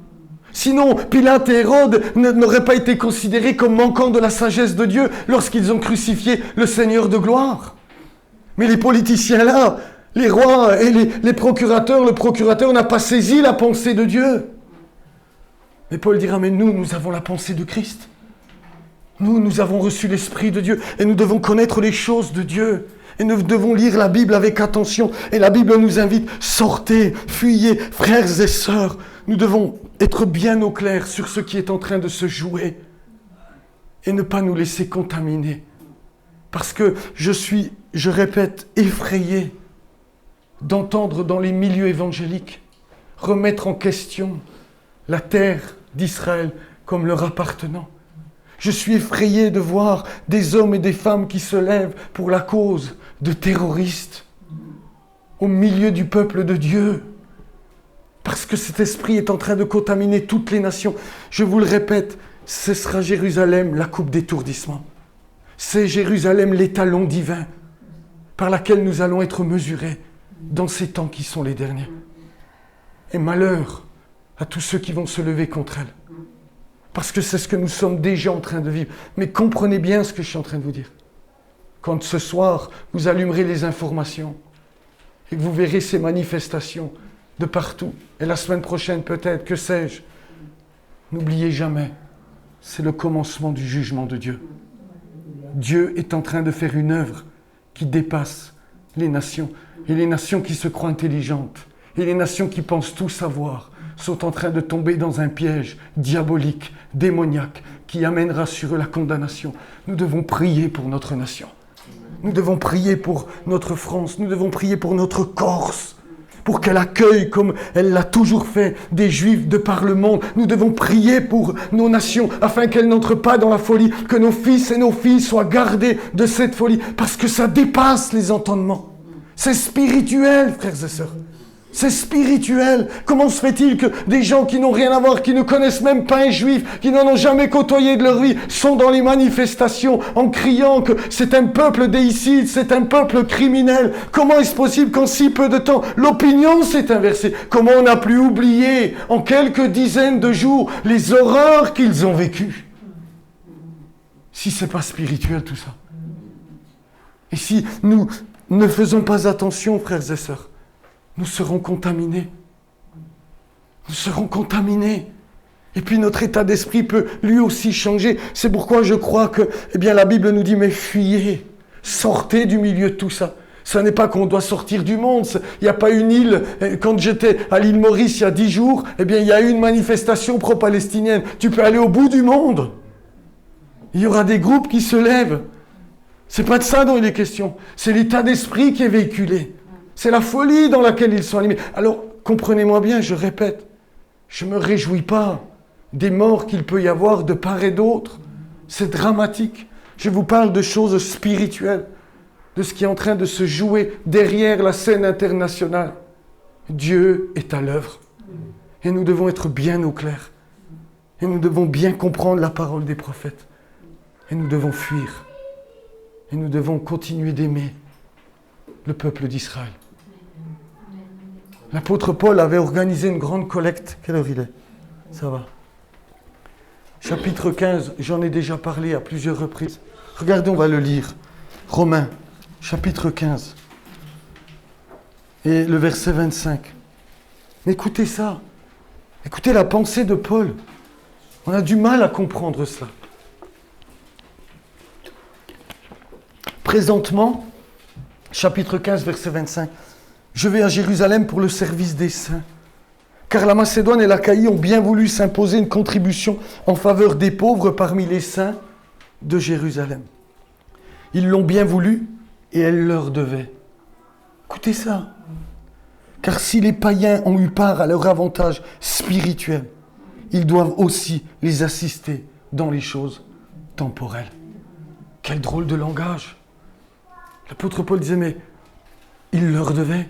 Sinon, Pilate et Hérode n'auraient pas été considérés comme manquant de la sagesse de Dieu lorsqu'ils ont crucifié le Seigneur de gloire. Mais les politiciens là, les rois et les procurateurs, le procurateur n'a pas saisi la pensée de Dieu. Mais Paul dira, mais nous avons la pensée de Christ. Nous avons reçu l'Esprit de Dieu et nous devons connaître les choses de Dieu. Et nous devons lire la Bible avec attention. Et la Bible nous invite, sortez, fuyez, frères et sœurs. Nous devons être bien au clair sur ce qui est en train de se jouer. Et ne pas nous laisser contaminer. Parce que je répète, effrayé d'entendre dans les milieux évangéliques remettre en question la terre d'Israël comme leur appartenant. Je suis effrayé de voir des hommes et des femmes qui se lèvent pour la cause de terroristes au milieu du peuple de Dieu. Parce que cet esprit est en train de contaminer toutes les nations. Je vous le répète, ce sera Jérusalem la coupe d'étourdissement. C'est Jérusalem l'étalon divin par laquelle nous allons être mesurés dans ces temps qui sont les derniers. Et malheur à tous ceux qui vont se lever contre elle. Parce que c'est ce que nous sommes déjà en train de vivre. Mais comprenez bien ce que je suis en train de vous dire. Quand ce soir, vous allumerez les informations et que vous verrez ces manifestations de partout, et la semaine prochaine peut-être, que sais-je, n'oubliez jamais, c'est le commencement du jugement de Dieu. Dieu est en train de faire une œuvre qui dépasse les nations. Et les nations qui se croient intelligentes, et les nations qui pensent tout savoir, sont en train de tomber dans un piège diabolique, démoniaque, qui amènera sur eux la condamnation. Nous devons prier pour notre nation. Nous devons prier pour notre France. Nous devons prier pour notre Corse, pour qu'elle accueille, comme elle l'a toujours fait, des Juifs de par le monde. Nous devons prier pour nos nations, afin qu'elles n'entrent pas dans la folie, que nos fils et nos filles soient gardés de cette folie, parce que ça dépasse les entendements. C'est spirituel, frères et sœurs. C'est spirituel. Comment se fait-il que des gens qui n'ont rien à voir, qui ne connaissent même pas un juif, qui n'en ont jamais côtoyé de leur vie, sont dans les manifestations en criant que c'est un peuple déicide, c'est un peuple criminel? Comment est-ce possible qu'en si peu de temps, l'opinion s'est inversée? Comment on a pu oublier en quelques dizaines de jours les horreurs qu'ils ont vécues? Si ce n'est pas spirituel tout ça. Et si nous ne faisons pas attention, frères et sœurs, nous serons contaminés. Nous serons contaminés. Et puis notre état d'esprit peut lui aussi changer. C'est pourquoi je crois que la Bible nous dit, mais fuyez, sortez du milieu de tout ça. Ce n'est pas qu'on doit sortir du monde. Il n'y a pas une île. Quand j'étais à l'île Maurice il y a 10 jours, il y a eu une manifestation pro-palestinienne. Tu peux aller au bout du monde. Il y aura des groupes qui se lèvent. C'est pas de ça dont il est question. C'est l'état d'esprit qui est véhiculé. C'est la folie dans laquelle ils sont animés. Alors, comprenez-moi bien, je répète, je ne me réjouis pas des morts qu'il peut y avoir de part et d'autre. C'est dramatique. Je vous parle de choses spirituelles, de ce qui est en train de se jouer derrière la scène internationale. Dieu est à l'œuvre. Et nous devons être bien au clair. Et nous devons bien comprendre la parole des prophètes. Et nous devons fuir. Et nous devons continuer d'aimer le peuple d'Israël. L'apôtre Paul avait organisé une grande collecte. Quelle heure il est? Ça va. Chapitre 15, j'en ai déjà parlé à plusieurs reprises. Regardez, on va le lire. Romains, chapitre 15. Et le verset 25. Écoutez ça. Écoutez la pensée de Paul. On a du mal à comprendre cela. Présentement, chapitre 15, verset 25. Je vais à Jérusalem pour le service des saints. Car la Macédoine et l'Achaïe ont bien voulu s'imposer une contribution en faveur des pauvres parmi les saints de Jérusalem. Ils l'ont bien voulu et elle leur devait. Écoutez ça. Car si les païens ont eu part à leur avantage spirituel, ils doivent aussi les assister dans les choses temporelles. Quel drôle de langage. L'apôtre Paul disait, mais ils leur devaient.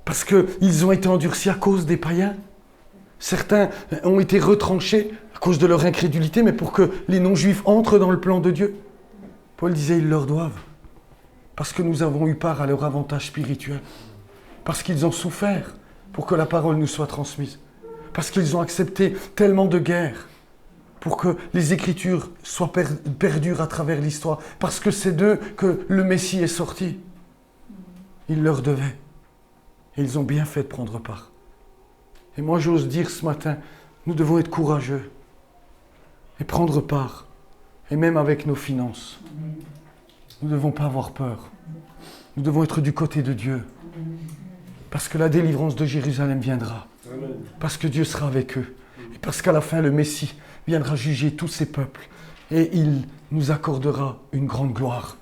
Parce qu'ils ont été endurcis à cause des païens. Certains ont été retranchés à cause de leur incrédulité, mais pour que les non-juifs entrent dans le plan de Dieu. Paul disait, ils leur doivent. Parce que nous avons eu part à leur avantage spirituel. Parce qu'ils ont souffert pour que la parole nous soit transmise. Parce qu'ils ont accepté tellement de guerres pour que les Écritures soient perdures à travers l'histoire. Parce que c'est d'eux que le Messie est sorti. Ils leur devaient. Et ils ont bien fait de prendre part. Et moi, j'ose dire ce matin, nous devons être courageux et prendre part. Et même avec nos finances. Nous ne devons pas avoir peur. Nous devons être du côté de Dieu. Parce que la délivrance de Jérusalem viendra. Parce que Dieu sera avec eux. Et parce qu'à la fin, le Messie viendra juger tous ces peuples. Et il nous accordera une grande gloire.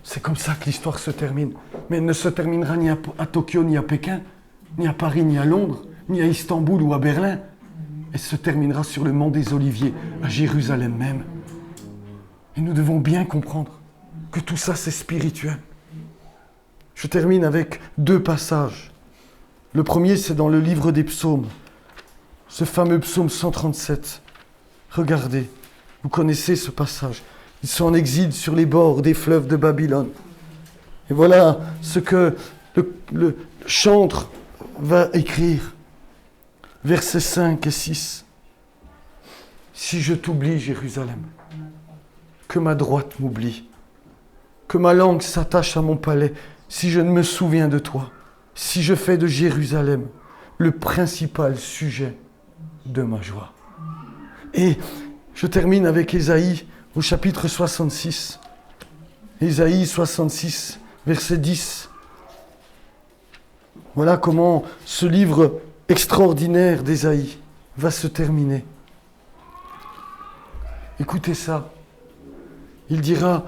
C'est comme ça que l'histoire se termine. Mais elle ne se terminera ni à Tokyo, ni à Pékin, ni à Paris, ni à Londres, ni à Istanbul ou à Berlin. Elle se terminera sur le mont des Oliviers, à Jérusalem même. Et nous devons bien comprendre que tout ça, c'est spirituel. Je termine avec 2 passages. Le premier, c'est dans le livre des psaumes. Ce fameux psaume 137. Regardez, vous connaissez ce passage. Ils sont en exil sur les bords des fleuves de Babylone. Et voilà ce que le chantre va écrire. Versets 5 et 6. Si je t'oublie, Jérusalem, que ma droite m'oublie, que ma langue s'attache à mon palais, si je ne me souviens de toi, si je fais de Jérusalem le principal sujet de ma joie. Et je termine avec Ésaïe au chapitre 66. Ésaïe 66, verset 10. Voilà comment ce livre extraordinaire d'Ésaïe va se terminer. Écoutez ça. Il dira,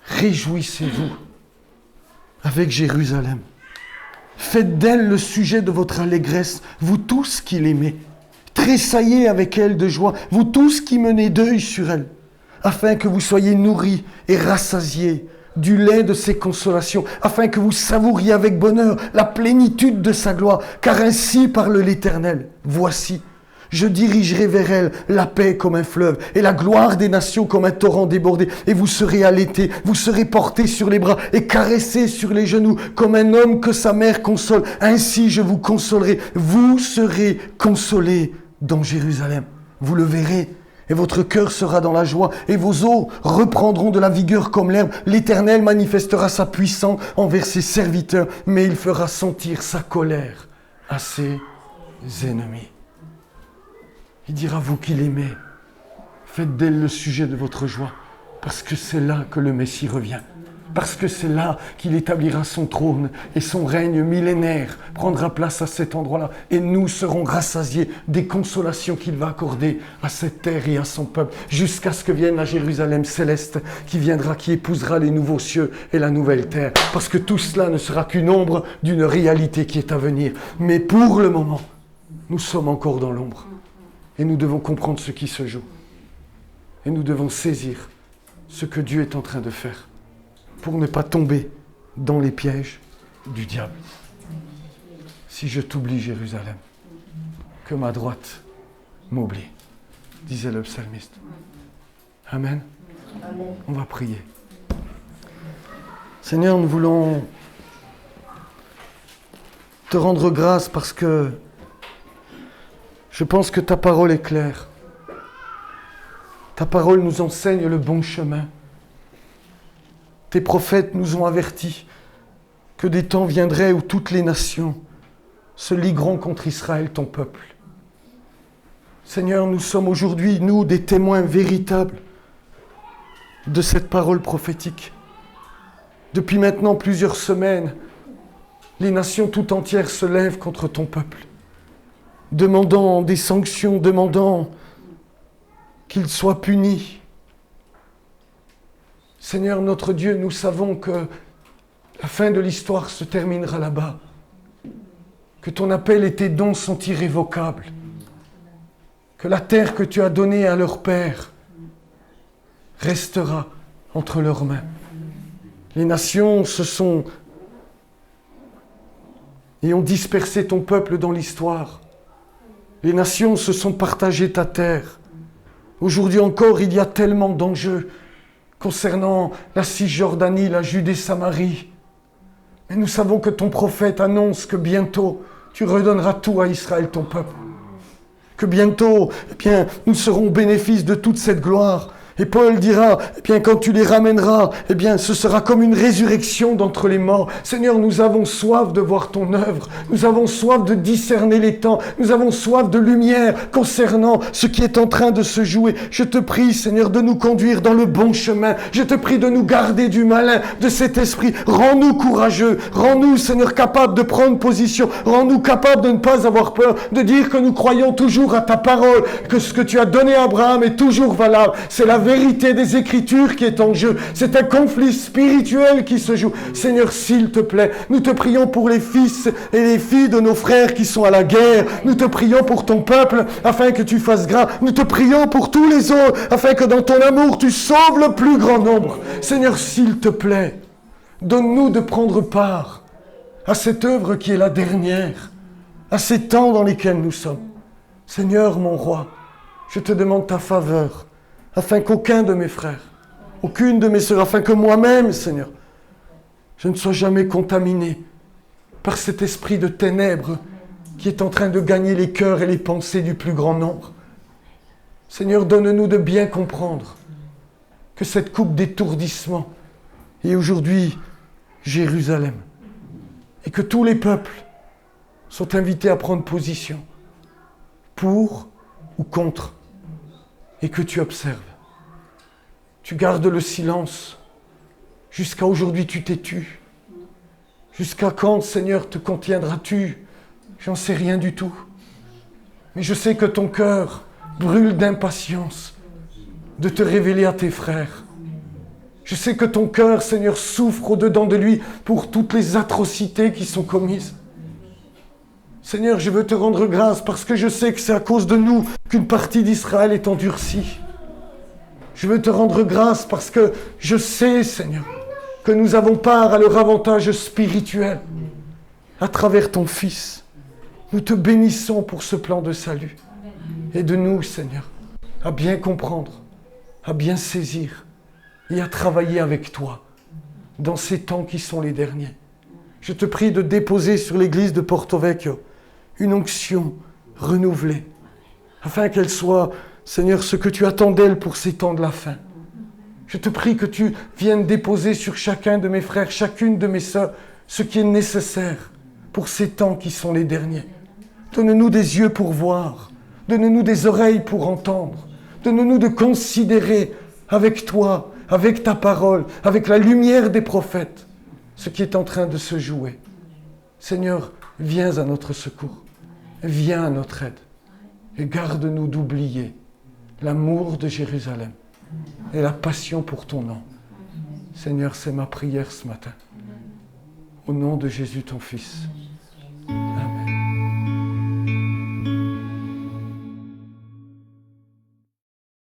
réjouissez-vous avec Jérusalem. Faites d'elle le sujet de votre allégresse, vous tous qui l'aimez. Tressaillez avec elle de joie, vous tous qui menez deuil sur elle, afin que vous soyez nourris et rassasiés du lait de ses consolations, afin que vous savouriez avec bonheur la plénitude de sa gloire. Car ainsi parle l'Éternel, voici, je dirigerai vers elle la paix comme un fleuve et la gloire des nations comme un torrent débordé. Et vous serez allaités, vous serez portés sur les bras et caressés sur les genoux comme un homme que sa mère console. Ainsi je vous consolerai, vous serez consolés dans Jérusalem. Vous le verrez et votre cœur sera dans la joie et vos os reprendront de la vigueur comme l'herbe. L'Éternel manifestera sa puissance envers ses serviteurs, mais il fera sentir sa colère à ses ennemis. Il dira, vous qui l'aimez, faites d'elle le sujet de votre joie, parce que c'est là que le Messie revient. Parce que c'est là qu'il établira son trône et son règne millénaire prendra place à cet endroit-là. Et nous serons rassasiés des consolations qu'il va accorder à cette terre et à son peuple, jusqu'à ce que vienne la Jérusalem céleste qui viendra, qui épousera les nouveaux cieux et la nouvelle terre. Parce que tout cela ne sera qu'une ombre d'une réalité qui est à venir. Mais pour le moment, nous sommes encore dans l'ombre. Et nous devons comprendre ce qui se joue. Et nous devons saisir ce que Dieu est en train de faire pour ne pas tomber dans les pièges du diable. Si je t'oublie, Jérusalem, que ma droite m'oublie, disait le psalmiste. Amen. On va prier. Seigneur, nous voulons te rendre grâce parce que je pense que ta parole est claire. Ta parole nous enseigne le bon chemin. Tes prophètes nous ont avertis que des temps viendraient où toutes les nations se ligueront contre Israël, ton peuple. Seigneur, nous sommes aujourd'hui, nous, des témoins véritables de cette parole prophétique. Depuis maintenant plusieurs semaines, les nations tout entières se lèvent contre ton peuple, demandant des sanctions, demandant qu'il soit puni. Seigneur notre Dieu, nous savons que la fin de l'histoire se terminera là-bas. Que ton appel et tes dons sont irrévocables. Que la terre que tu as donnée à leur père restera entre leurs mains. Les nations se sont et ont dispersé ton peuple dans l'histoire. Les nations se sont partagées ta terre. Aujourd'hui encore, il y a tellement d'enjeux concernant la Cisjordanie, la Judée-Samarie. Mais nous savons que ton prophète annonce que bientôt, tu redonneras tout à Israël, ton peuple. Que bientôt, nous serons au bénéfice de toute cette gloire. Et Paul dira, quand tu les ramèneras, ce sera comme une résurrection d'entre les morts. Seigneur, nous avons soif de voir ton œuvre. Nous avons soif de discerner les temps. Nous avons soif de lumière concernant ce qui est en train de se jouer. Je te prie, Seigneur, de nous conduire dans le bon chemin. Je te prie de nous garder du malin, de cet esprit. Rends-nous courageux. Rends-nous, Seigneur, capables de prendre position. Rends-nous capables de ne pas avoir peur, de dire que nous croyons toujours à ta parole, que ce que tu as donné à Abraham est toujours valable. C'est la vérité des Écritures qui est en jeu. C'est un conflit spirituel qui se joue. Seigneur, s'il te plaît, nous te prions pour les fils et les filles de nos frères qui sont à la guerre. Nous te prions pour ton peuple, afin que tu fasses grâce. Nous te prions pour tous les autres, afin que dans ton amour, tu sauves le plus grand nombre. Seigneur, s'il te plaît, donne-nous de prendre part à cette œuvre qui est la dernière, à ces temps dans lesquels nous sommes. Seigneur, mon roi, je te demande ta faveur, afin qu'aucun de mes frères, aucune de mes sœurs, afin que moi-même, Seigneur, je ne sois jamais contaminé par cet esprit de ténèbres qui est en train de gagner les cœurs et les pensées du plus grand nombre. Seigneur, donne-nous de bien comprendre que cette coupe d'étourdissement est aujourd'hui Jérusalem et que tous les peuples sont invités à prendre position pour ou contre, et que tu observes. Tu gardes le silence. Jusqu'à aujourd'hui, tu t'es tu. Jusqu'à quand, Seigneur, te contiendras-tu? J'en sais rien du tout. Mais je sais que ton cœur brûle d'impatience de te révéler à tes frères. Je sais que ton cœur, Seigneur, souffre au-dedans de lui pour toutes les atrocités qui sont commises. Seigneur, je veux te rendre grâce parce que je sais que c'est à cause de nous qu'une partie d'Israël est endurcie. Je veux te rendre grâce parce que je sais, Seigneur, que nous avons part à leur avantage spirituel à travers ton Fils. Nous te bénissons pour ce plan de salut. Aide-nous, Seigneur, à bien comprendre, à bien saisir et à travailler avec toi dans ces temps qui sont les derniers. Je te prie de déposer sur l'église de Porto Vecchio une onction renouvelée, afin qu'elle soit, Seigneur, ce que tu attends d'elle pour ces temps de la fin. Je te prie que tu viennes déposer sur chacun de mes frères, chacune de mes sœurs, ce qui est nécessaire pour ces temps qui sont les derniers. Donne-nous des yeux pour voir, donne-nous des oreilles pour entendre, donne-nous de considérer avec toi, avec ta parole, avec la lumière des prophètes, ce qui est en train de se jouer. Seigneur, viens à notre secours, viens à notre aide et garde-nous d'oublier l'amour de Jérusalem et la passion pour ton nom. Seigneur, c'est ma prière ce matin. Au nom de Jésus, ton Fils.